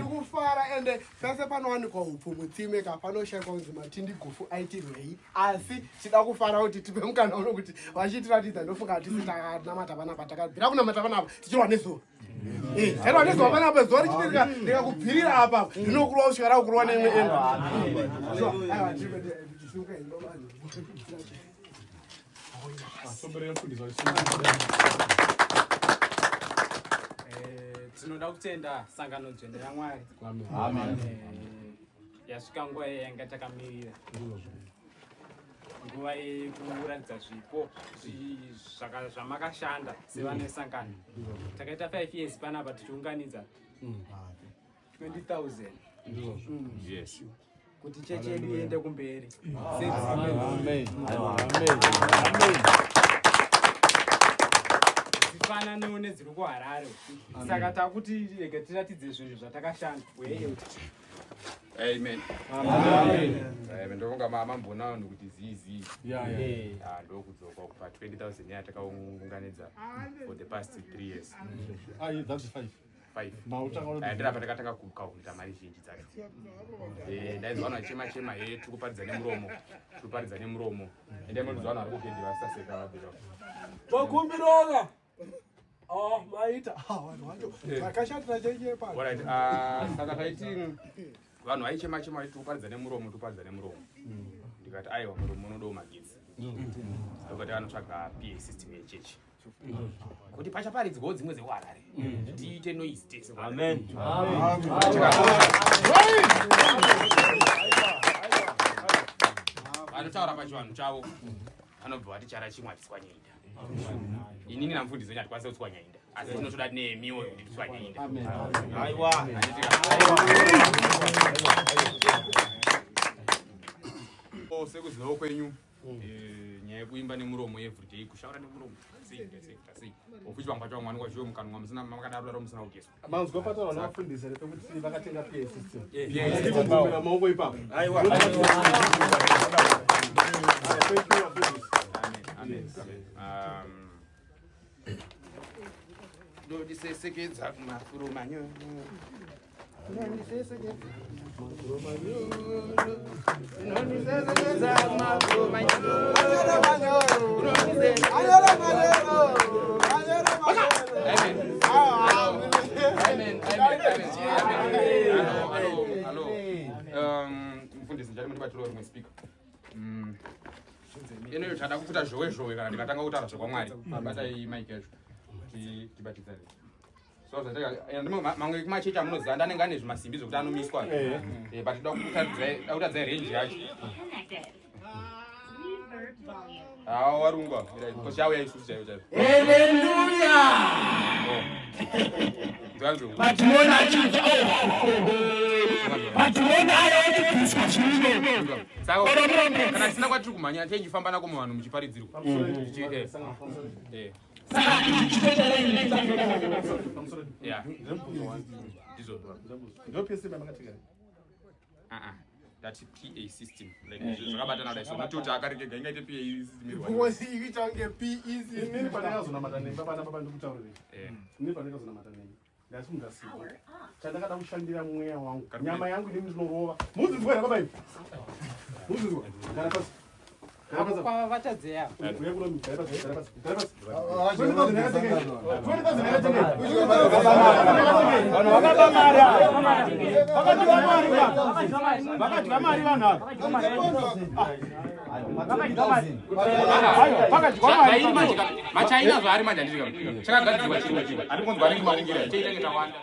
kufara ende pese panowanikwa upfu mutsime ka panoshayikwa kunzi Matindi Gufu aitirwei asi tida kufara kuti tipe mukana uno kuti vachitiratidza ndofunga tisi takanamata panapa takabvira kunamata panapa tichirwa nezuva taitwa nezuva panapa zuva richitirika ndikakubvirira apa ndinokurwa kusvika rakukurwa neimwe tinoda kutenda sangano nzvende yaMwari yasvika nguva yanga takamirira nguva yekuratidza zvipo zvamakashanda sevane sangano takaita 5 years panapa tichiunganidza 20,000 kuti chechi yedu iende kumberi. Zifanano nedziri kuHarare saka takuti rege tiratidze zvinhu zvatakashanda. Amen. Ndovonga mamambona kuti zizi ndokudzoka kupa 20,000 yatakaunganidza for the past 3 years. That's 5. Ndira takatanga kukaunta mari zhinji dzacho. Ndaizwana chema tikuparidza nemuromo. Ende munozwana ari kupendi vasaseka vabira. Vakumbiroga. Maita. Vakashatira cheche pa. Alright. Saka taiti vanhu vaichema tikuparidza nemuromo. Ndikati aiwa muromo unodo magetsi. Ndokati vanotsvaga PA system yechechi. Kuti pachaparidzwawo dzimwe dzeHarare tiite noise tese. Amen. Vanotaura pachivanhu chavo vanobva vati chara chimwe hatiswanyainda. Inini namufundisi wenyu hatikwanisa kutswanyainda asi tinotoda nemiwo kuti titswanyainda. Sekuzivawo kwenyu nyaya yekuimba nemuromo everyday kushaura nemuromo sei okuti vamwe vacho vamwe vanokwachiwe mukanwa musina makadaro musina kugeswa. Manzwa pataura navafundisi here pekuti vakatenga PA system. Kumbira maoko ipapo. Ndodisesekedza kumafuro manyono. Mfundisi njari muri batiro rimwe speaker. Ino tada kufuta zhowe kana ndikatanga kutaura zvakwamwari. Batai mic yacho. Tibatidzane. So mamwe kumachechi amunoziva ndanenge ane zvimasimbi zvokuti anomiswa. But toda kutadza range yacho. Warungwa. Kosi yauya isusu chaiyo chaiyo. Saka kana tisina kwatiri kumhanya tichifamba nako muvanhu muchiparidzirwa. That's PA system. Like zvakabatana dai somutoti akarikega ingaite PA system. Ngozi ikitange PA system. Nini panakazona matanimba pana papa ndikutaurira. Nini panakazona matanimba. Ndasi mungasiba. Chandakada kushandira mweya wangu. Nyama yangu ndimi zinorova. Muzinzwa rakabai. Muzinzwa. Kana pasi. Kwa vatadzeya. Uya kuno mita pasi. Machaina zvari manje ndizika. Chakagadzirwa chimwe. Ari kunzwa ringi maringira. Cheita ngeta wanda.